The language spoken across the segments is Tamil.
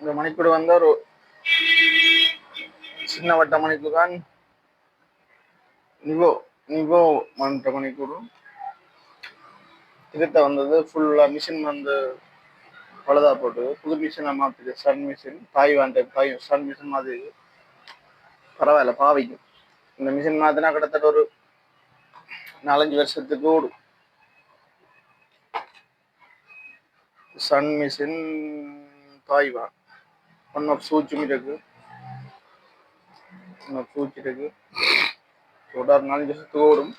இந்த மணிக்கூடு வந்து ஒரு சின்ன வட்ட மணிக்கூடு தான். நிவோ நிவோ மன்ற மணிக்கூடு இதுகிட்ட வந்தது. ஃபுல்லா மிஷின் வந்து பழுதா போட்டு புது மிஷினை மாத்துது. Sun machine Taiwan sun machine மாதிரி பரவாயில்ல, பாவிக்கும். இந்த மிஷின் மாத்தினா கிட்டத்தட்ட ஒரு 4-5 வருஷத்துக்கு ஓடும். Sun machine Taiwan one of சூச்சும் இருக்கு. சூச்சு இருக்கு. தொடர் 4 வருஷத்துக்கு ஓடும்.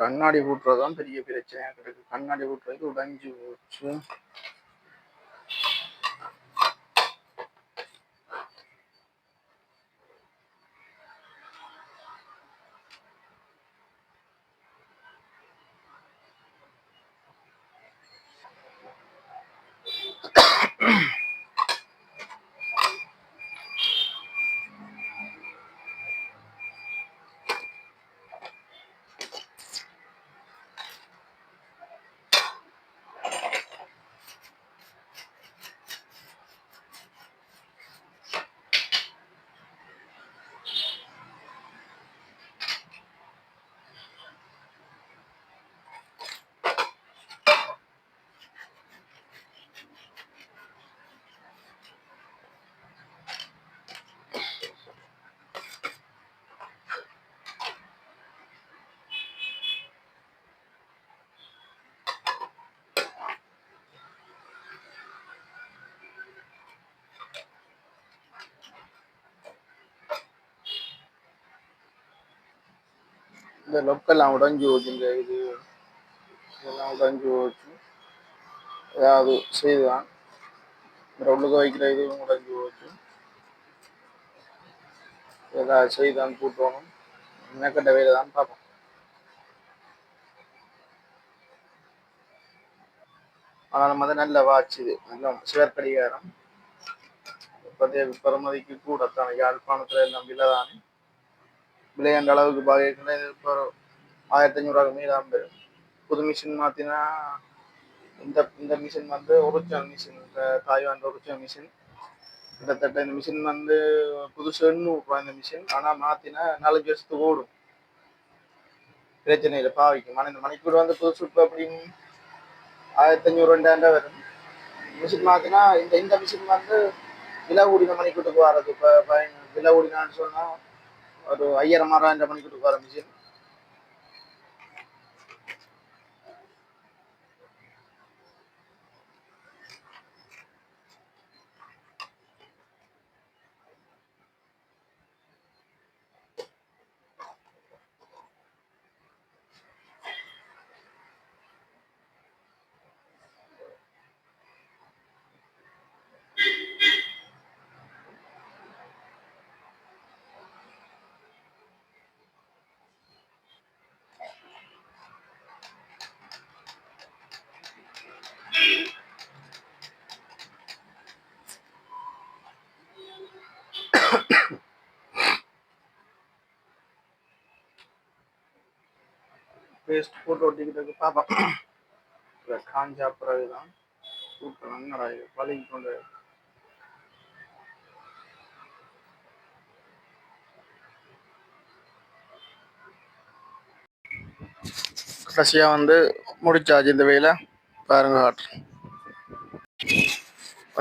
கண்ணாடி ஊட்டுறதுதான் பெரிய பிரச்சனையா கிடக்கு. கண்ணாடி ஊட்டுறதுக்கு உடைஞ்சு போச்சு. இந்த லொக்கெல்லாம் உடஞ்சி போச்சு. இந்த இதெல்லாம் உடஞ்சி போச்சு. ஏதாவது செய்துதான் இந்த உள்ளுக்க வைக்கிற இதுவும் உடஞ்சி போச்சு. ஏதாவது செய்தான் கூட்டணும். மெனக்கட்ட வேலை தான் பார்ப்போம். ஆனால் நம்ம தான் நல்ல வாட்ச். இது நல்ல சிவற்கடிகாரம். பெருமதிக்கு கூடத்தானே யாழ்ப்பாணத்துல எல்லாம் விலைதானே. விளையாண்ட அளவுக்கு பார்க்கல. இப்போ 1500 மீதாம் பெறும். புது மிஷின் மாத்தினா இந்த மிஷின் வந்து ஒரிஜினல் மிஷின். இந்த தாய்வான் ஒரிஜினல் மிஷின். கிட்டத்தட்ட இந்த மிஷின் வந்து புதுசு 800 இந்த மிஷின். ஆனால் மாத்தினா 4-5 வருஷத்துக்கு ஓடும். பிரச்சனை இல்லை, பாவிக்கும். ஆனால் இந்த மணிக்கூட வந்து புதுசு இப்போ அப்படின்னு 1500-2000 வரும். மிஷின் மாத்தினா இந்த மிஷின் வந்து விலை கூடின மணிக்கூட்டுக்கு வர்றது. இப்போ விலை கூடினான்னு சொன்னால் ஒரு 5000-6000 மணிக்கூட்டுக்கு வர மிஷின். பேஸ்ட் போட்டு ஒட்டிக்கிட்டு பாப்பா காஞ்சா பிறகுதான் சூப்பர் பழகி கொண்டு. கடைசியாக வந்து முடிச்சாச்சு இந்த வேலை. பாருங்க காட்டுறேன்.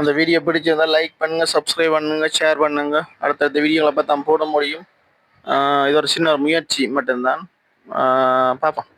அந்த வீடியோ பிடிச்சிருந்தால் லைக் பண்ணுங்கள், சப்ஸ்கிரைப் பண்ணுங்கள், ஷேர் பண்ணுங்கள். அடுத்தடுத்த வீடியோங்களை பார்த்தா போட முடியும். இது ஒரு சின்ன முயற்சி மட்டும்தான். பார்ப்போம்.